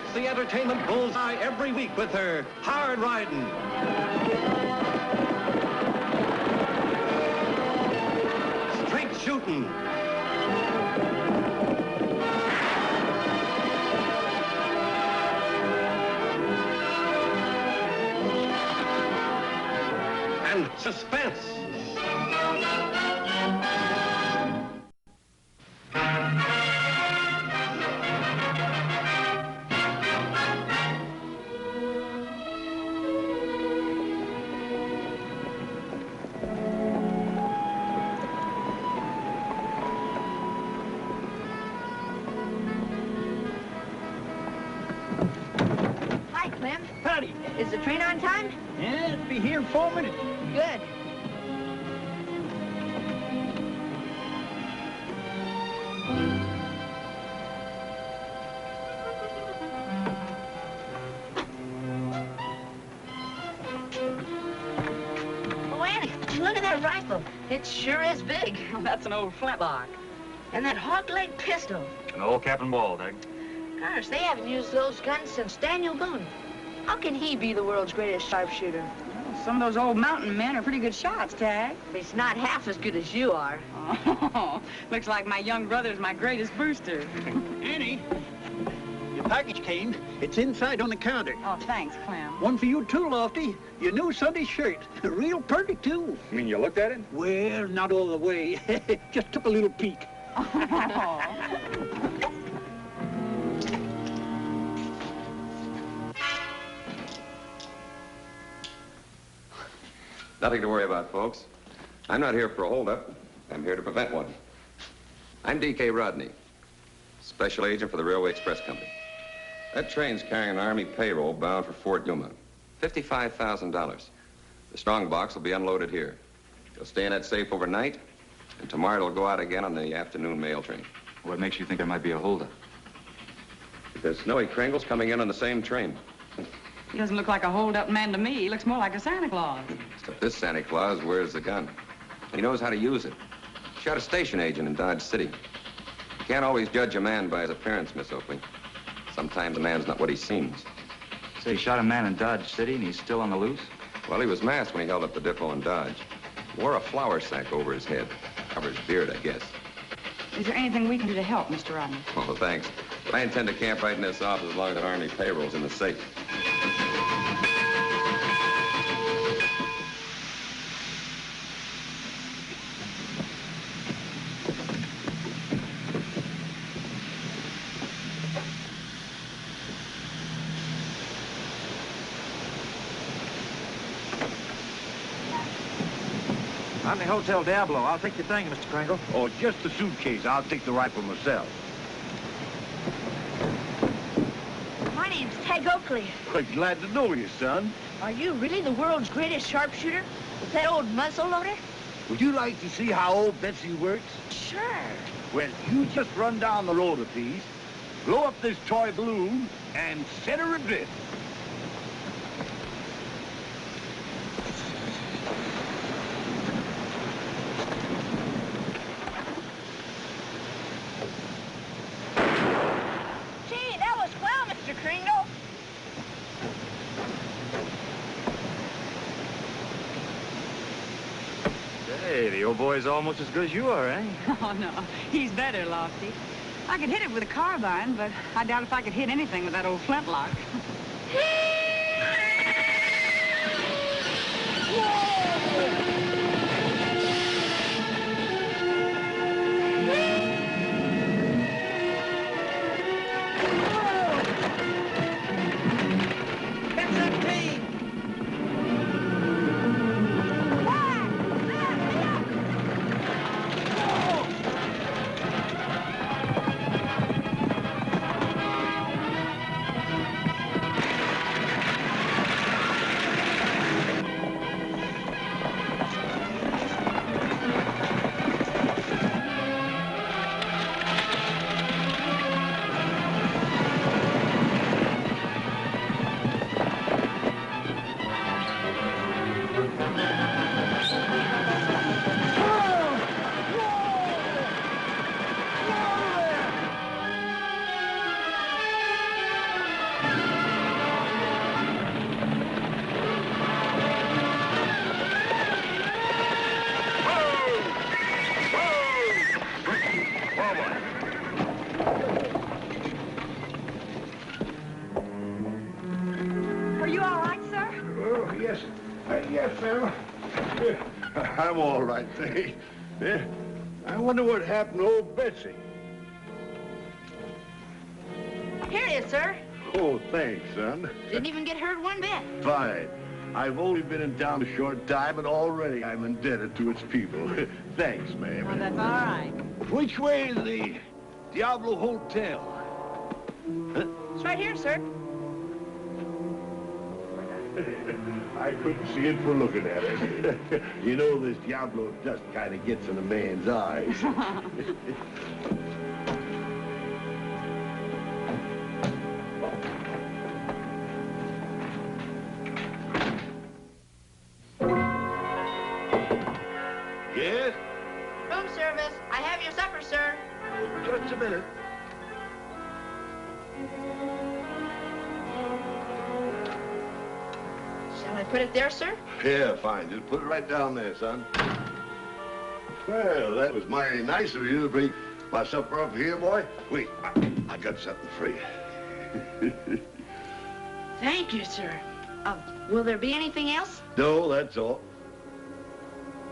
hits the entertainment bullseye every week with her hard riding. Straight shooting. And suspense. Hi, Clem. Howdy. Is the train on time? Yeah, it'll be here in 4 minutes. Good. Oh, Annie, look at that rifle. It sure is big. That's an old flintlock. And that hawk-leg pistol. An old Captain Ball, Tagg. Gosh, they haven't used those guns since Daniel Boone. How can he be the world's greatest sharpshooter? Well, some of those old mountain men are pretty good shots, Tagg. He's not half as good as you are. Oh, looks like my young brother's my greatest booster. Annie, your package came. It's inside on the counter. Oh, thanks, Clem. One for you too, Lofty. Your new Sunday shirt. Real pretty, too. You mean you looked at it? Well, not all the way. Just took a little peek. Oh. Nothing to worry about, folks. I'm not here for a holdup. I'm here to prevent one. I'm D.K. Rodney, special agent for the Railway Express Company. That train's carrying an Army payroll bound for Fort Yuma. $55,000. The strong box will be unloaded here. It'll stay in that safe overnight, and tomorrow it'll go out again on the afternoon mail train. What makes you think there might be a holdup? Because Snowy Kringle's coming in on the same train. He doesn't look like a hold-up man to me. He looks more like a Santa Claus. Except this Santa Claus wears the gun. He knows how to use it. Shot a station agent in Dodge City. You can't always judge a man by his appearance, Miss Oakley. Sometimes a man's not what he seems. Say, he shot a man in Dodge City and he's still on the loose? Well, he was masked when he held up the depot in Dodge. Wore a flour sack over his head. Covered his beard, I guess. Is there anything we can do to help, Mr. Rodney? Oh, thanks. But I intend to camp right in this office as long as that Army payroll's in the safe. I'm the Hotel Diablo. I'll take the thing, Mr. Kringle. Oh, just the suitcase. I'll take the rifle myself. My name's Tagg Oakley. Well, glad to know you, son. Are you really the world's greatest sharpshooter? With that old muzzle loader? Would you like to see how old Betsy works? Sure. Well, you just run down the road a piece, blow up this toy balloon, and set her adrift. Gee, that was well, Mr. Kringle. Hey, the old boy's almost as good as you are, eh? Oh, no. He's better, Lofty. I could hit it with a carbine, but I doubt if I could hit anything with that old flintlock. fella? I'm all right, thanks. Yeah. I wonder what happened to old Betsy. Here it is, sir. Oh, thanks, son. Didn't even get hurt one bit. Fine. I've only been in town a short time, and already I'm indebted to its people. Thanks, ma'am. Well, that's all right. Which way is the Diablo Hotel? Huh? It's right here, sir. I couldn't see it for looking at it. You know, this Diablo dust kind of gets in a man's eyes. Yes? Room service. I have your supper, sir. Just a minute. Shall I put it there, sir? Yeah, fine. Just put it right down there, son. Well, that was mighty nice of you to bring my supper up here, boy. Wait, I got something for you. Thank you, sir. Will there be anything else? No, that's all.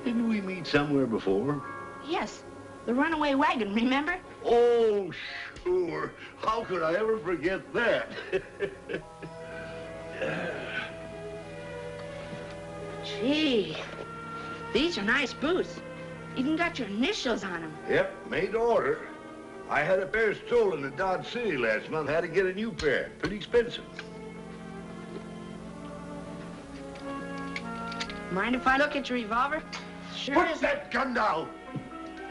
Didn't we meet somewhere before? Yes. The runaway wagon, remember? Oh, sure. How could I ever forget that? Gee, these are nice boots. Even got your initials on them. Yep, made to order. I had a pair stolen in Dodge City last month. Had to get a new pair. Pretty expensive. Mind if I look at your revolver? Sure Put is. that gun down.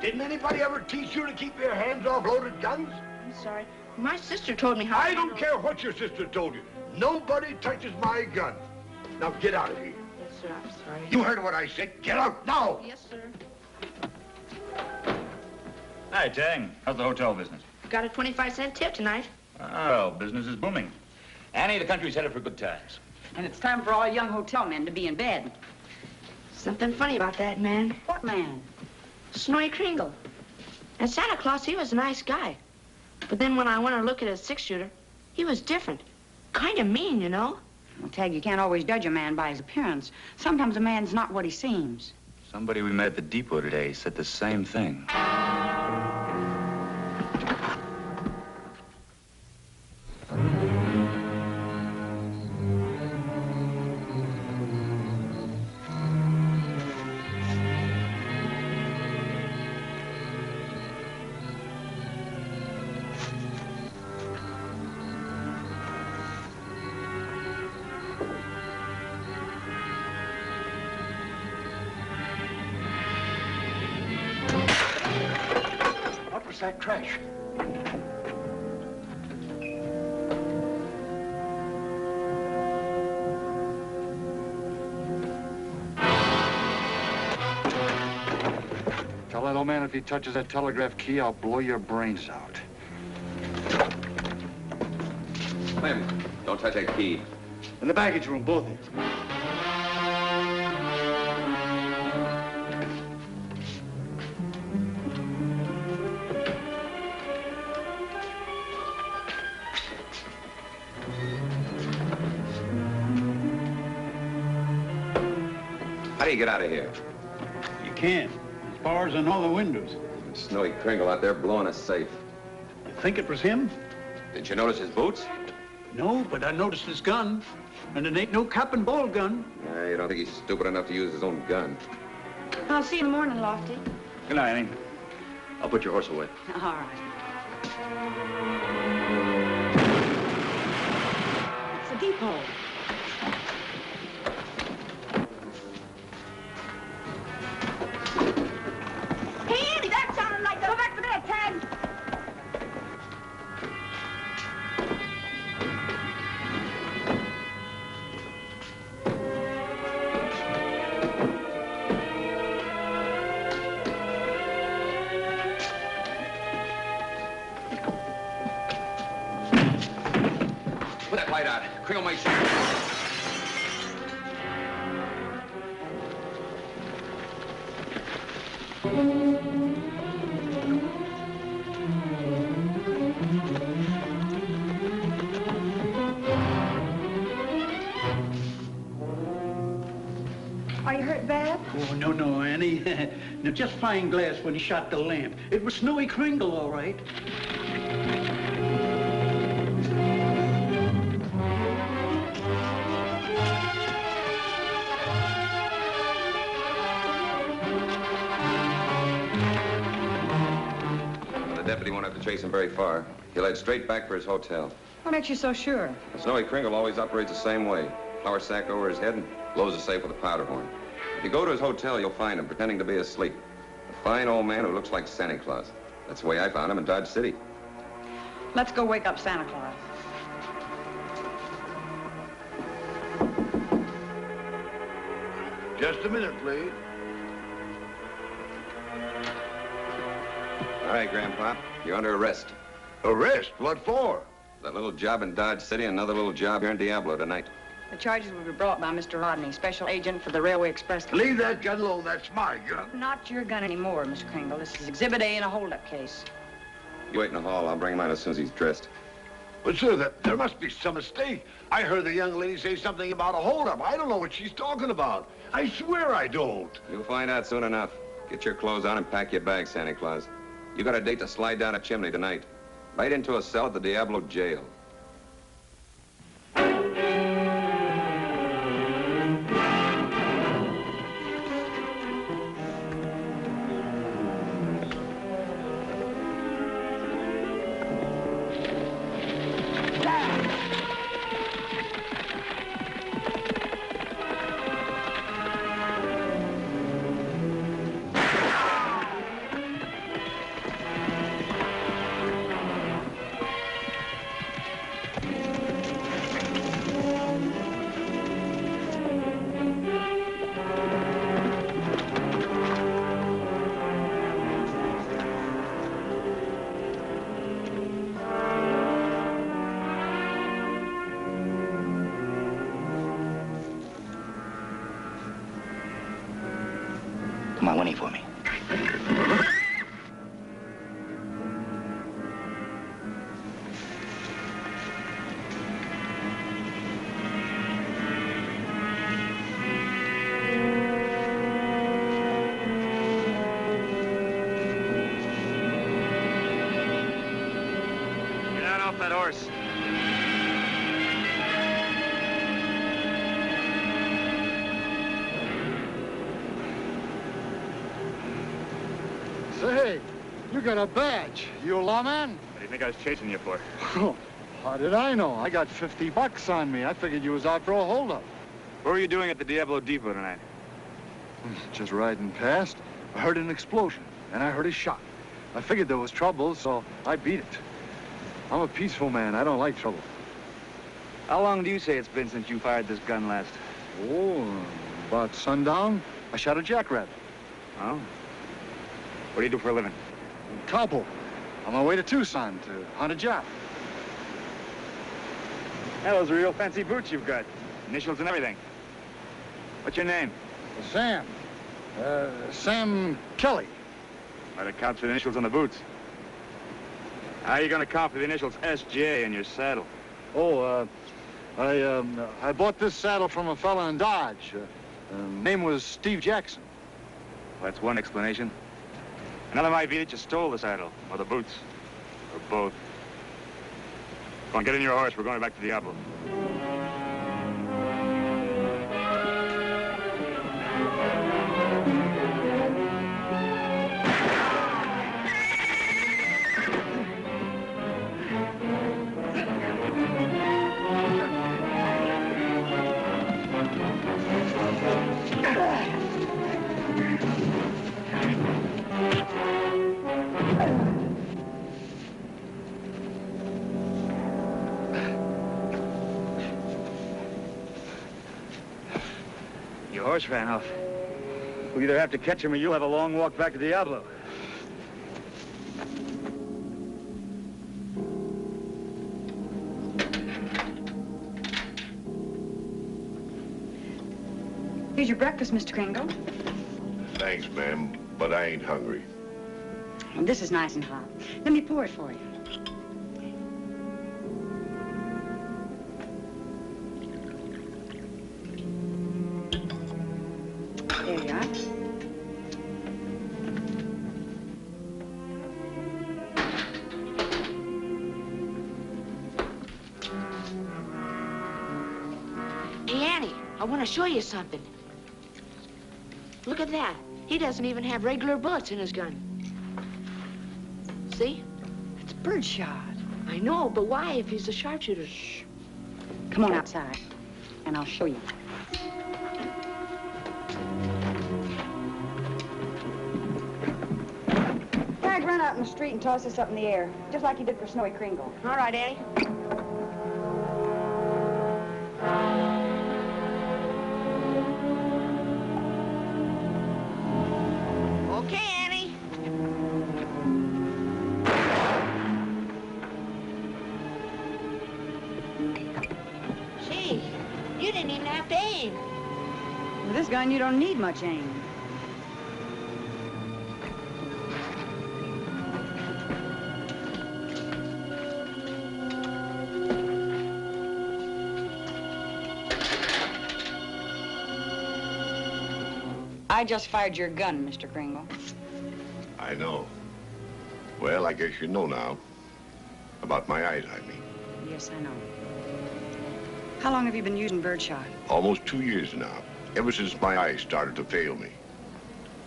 Didn't anybody ever teach you to keep your hands off loaded guns? I'm sorry. My sister told me how I to don't handle- care what your sister told you. Nobody touches my gun. Now get out of here. Yes, sir. I'm sorry. You heard what I said. Get out now. Yes, sir. Hi, Tagg. How's the hotel business? Got a 25-cent tip tonight. Oh, business is booming. Annie, the country's headed for good times. And it's time for all young hotel men to be in bed. Something funny about that man. What man? Snowy Kringle. And Santa Claus, he was a nice guy. But then when I went to look at his six-shooter, he was different. Kind of mean, you know? Well, Tagg, you can't always judge a man by his appearance. Sometimes a man's not what he seems. Somebody we met at the depot today said the same thing. What was that crash? Tell that old man if he touches that telegraph key, I'll blow your brains out. Clem, don't touch that key. In the baggage room, both of you. How do you get out of here? You can't. There's bars on all the windows. Snowy Kringle out there blowing us safe. You think it was him? Did you notice his boots? No, but I noticed his gun. And it ain't no cap and ball gun. You don't think he's stupid enough to use his own gun? I'll see you in the morning, Lofty. Good night, Annie. I'll put your horse away. All right. It's the depot. Hey, Andy, that sounded like... Go back to bed, Tagg. Put that light out. Kringle might shoot. Are you hurt bad? Oh, no, Annie. No, just fine glass when he shot the lamp. It was Snowy Kringle, all right. The deputy won't have to chase him very far. He'll head straight back for his hotel. What makes you so sure? Snowy Kringle always operates the same way. Flour sack over his head and blows the safe with a powder horn. If you go to his hotel, you'll find him pretending to be asleep. A fine old man who looks like Santa Claus. That's the way I found him in Dodge City. Let's go wake up Santa Claus. Just a minute, please. All right, Grandpa, you're under arrest. Arrest? What for? That little job in Dodge City and another little job here in Diablo tonight. The charges will be brought by Mr. Rodney, special agent for the Railway Express Company. Leave that gun alone. That's my gun. Not your gun anymore, Mr. Kringle. This is Exhibit A in a holdup case. You wait in the hall. I'll bring him out as soon as he's dressed. But, sir, there must be some mistake. I heard the young lady say something about a holdup. I don't know what she's talking about. I swear I don't. You'll find out soon enough. Get your clothes on and pack your bag, Santa Claus. You got a date to slide down a chimney tonight. Right into a cell at the Diablo jail. Come on, Winnie, for me. Get out off that horse. Say, you got a badge. You a lawman? What do you think I was chasing you for? How did I know? I got $50 on me. I figured you was out for a holdup. What were you doing at the Diablo Depot tonight? Just riding past. I heard an explosion, and I heard a shot. I figured there was trouble, so I beat it. I'm a peaceful man. I don't like trouble. How long do you say it's been since you fired this gun last? Oh, about sundown, I shot a jackrabbit. Oh? What do you do for a living? Cowboy. On my way to Tucson to hunt a job. Yeah, those are real fancy boots you've got. Initials and everything. What's your name? Sam. Sam Kelly. Might account for the initials on the boots. How are you going to account for the initials S.J. in your saddle? Oh, I bought this saddle from a fella in Dodge. Name was Steve Jackson. Well, that's one explanation. Another might be that you stole the saddle, or the boots, or both. Come on, get in your horse. We're going back to Diablo. Your horse ran off. We'll either have to catch him or you'll have a long walk back to Diablo. Here's your breakfast, Mr. Kringle. Thanks, ma'am, but I ain't hungry. And this is nice and hot. Let me pour it for you. I want to show you something. Look at that. He doesn't even have regular bullets in his gun. See? It's birdshot. I know, but why if he's a sharpshooter? Shh. Come on outside, and I'll show you. Tagg, run out in the street and toss this up in the air, just like you did for Snowy Kringle. All right, Annie. Okay, Annie. Gee, you didn't even have to aim. With this gun, you don't need much aim. I just fired your gun, Mr. Kringle. I know. Well, I guess you know now. About my eyes, I mean. Yes, I know. How long have you been using birdshot? Almost 2 years now. Ever since my eyes started to fail me.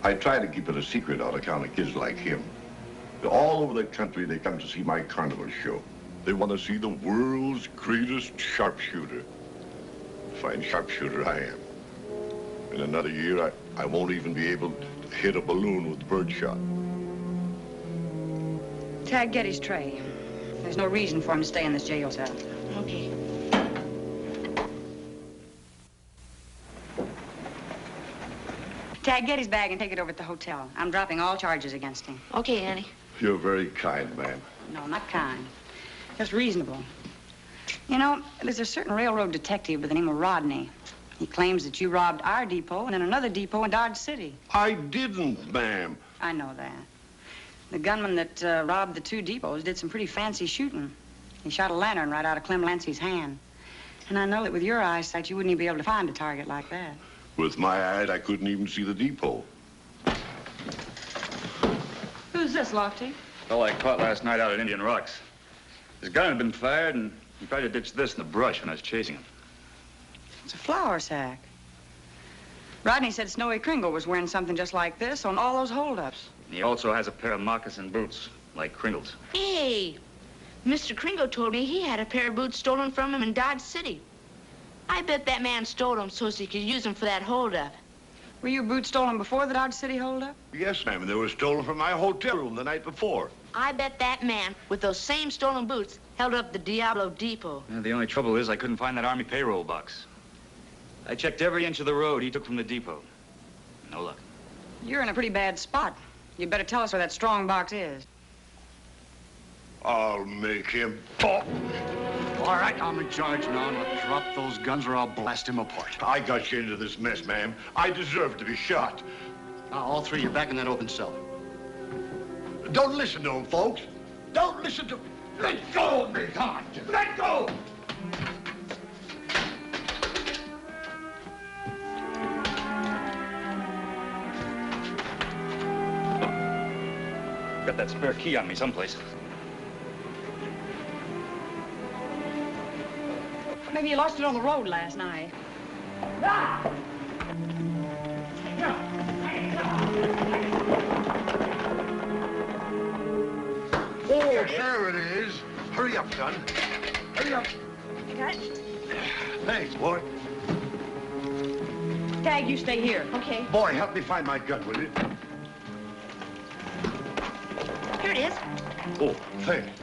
I try to keep it a secret on account of kids like him. All over the country, they come to see my carnival show. They want to see the world's greatest sharpshooter. Fine sharpshooter I am. In another year, I won't even be able to hit a balloon with birdshot. Tagg, get his tray. There's no reason for him to stay in this jail cell. Okay. Tagg, get his bag and take it over to the hotel. I'm dropping all charges against him. Okay, Annie. You're very kind, ma'am. No, not kind. Just reasonable. You know, there's a certain railroad detective by the name of Rodney. He claims that you robbed our depot and then another depot in Dodge City. I didn't, ma'am. I know that. The gunman that robbed the two depots did some pretty fancy shooting. He shot a lantern right out of Clem Lancey's hand. And I know that with your eyesight, you wouldn't even be able to find a target like that. With my eyes, I couldn't even see the depot. Who's this, Lofty? Fellow I caught last night out at Indian Rocks. His gun had been fired, and he tried to ditch this in the brush when I was chasing him. It's a flour sack. Rodney said Snowy Kringle was wearing something just like this on all those holdups. He also has a pair of moccasin boots, like Kringle's. Hey, Mr. Kringle told me he had a pair of boots stolen from him in Dodge City. I bet that man stole them so he could use them for that holdup. Were your boots stolen before the Dodge City holdup? Yes, ma'am, and they were stolen from my hotel room the night before. I bet that man, with those same stolen boots, held up the Diablo Depot. Yeah, the only trouble is I couldn't find that Army payroll box. I checked every inch of the road he took from the depot. No luck. You're in a pretty bad spot. You'd better tell us where that strong box is. I'll make him talk. All right, I'm in charge now. Now drop those guns or I'll blast him apart. I got you into this mess, ma'am. I deserve to be shot. Now, all three, you're back in that open cell. Don't listen to him, folks. Don't listen to... Let go of me! Come on, let go! Got that spare key on me someplace. Maybe you lost it on the road last night. Oh, there it is. Hurry up, son. Hurry up. You got it? Thanks, boy. Tagg, you stay here. Okay. Boy, help me find my gun, will you? Here it is. Oh, thanks.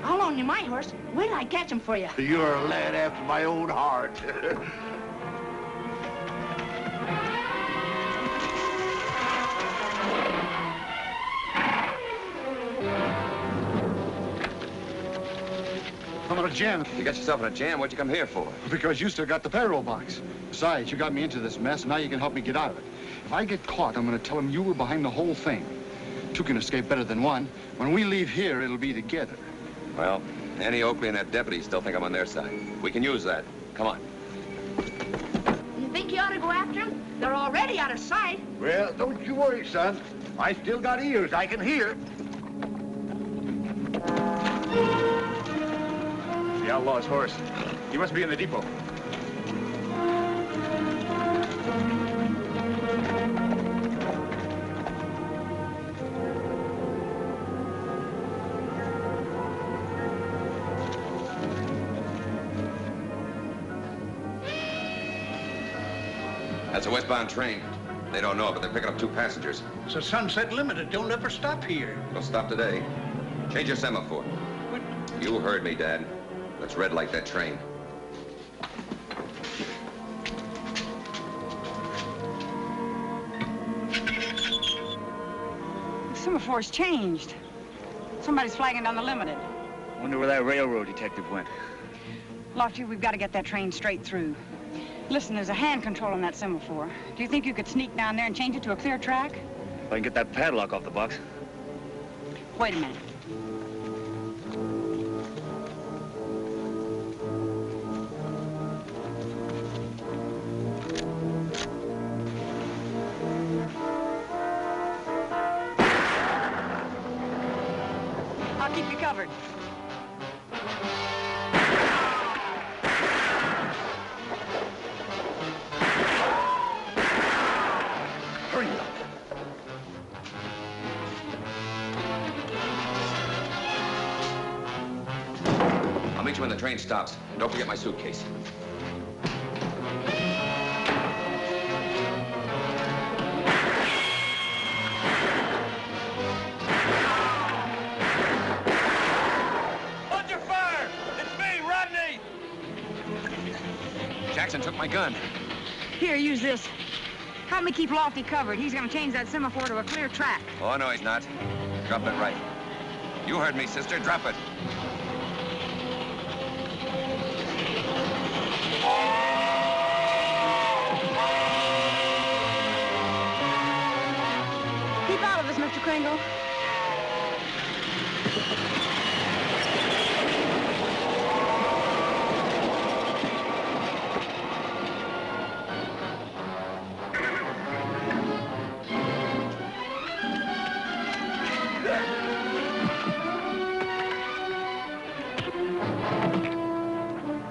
I'll loan you my horse. Wait till I catch him for you. You're a lad after my own heart. I'm in a jam. You got yourself in a jam. What'd you come here for? Because you still got the payroll box. Besides, you got me into this mess, and now you can help me get out of it. If I get caught, I'm going to tell them you were behind the whole thing. Two can escape better than one. When we leave here, it'll be together. Well, Annie Oakley and that deputy still think I'm on their side. We can use that. Come on. You think you ought to go after them? They're already out of sight. Well, don't you worry, son. I still got ears. I can hear. The outlaw's horse. He must be in the depot. That's a westbound train. They don't know it, but they're picking up 2 passengers. It's a Sunset Limited. Don't ever stop here. They'll stop today. Change your semaphore. What? You heard me, Dad. Let's red light that train. The semaphore's changed. Somebody's flagging down the Limited. Wonder where that railroad detective went. Lofty, we've got to get that train straight through. Listen, there's a hand control on that semaphore. Do you think you could sneak down there and change it to a clear track? If I can get that padlock off the box. Wait a minute. I'll keep you covered. I'll meet you when the train stops. Don't forget my suitcase. Under fire! It's me, Rodney! Jackson took my gun. Here, use this. Help me keep Lofty covered. He's gonna change that semaphore to a clear track. Oh, no, he's not. Drop it right. You heard me, sister. Drop it. Keep out of this, Mr. Kringle.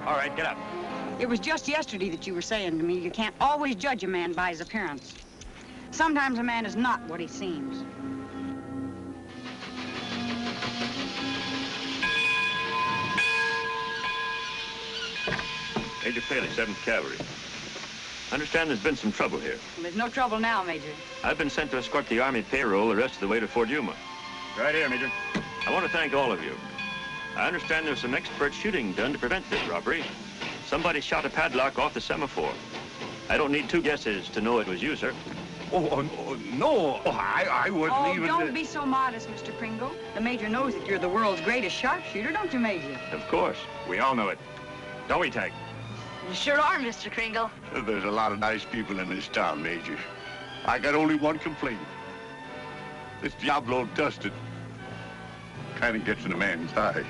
All right, get up. It was just yesterday that you were saying to me you can't always judge a man by his appearance. Sometimes a man is not what he seems. Major Paley, 7th Cavalry. I understand there's been some trouble here. Well, there's no trouble now, Major. I've been sent to escort the Army payroll the rest of the way to Fort Yuma. Right here, Major. I want to thank all of you. I understand there's some expert shooting done to prevent this robbery. Somebody shot a padlock off the semaphore. I don't need 2 guesses to know it was you, sir. Oh, no. I wouldn't Oh, even... don't be so modest, Mr. Kringle. The Major knows that you're the world's greatest sharpshooter, don't you, Major? Of course. We all know it. Don't we, Tagg? You sure are, Mr. Kringle. There's a lot of nice people in this town, Major. I got only one complaint. This Diablo dusted kind of gets in a man's eyes.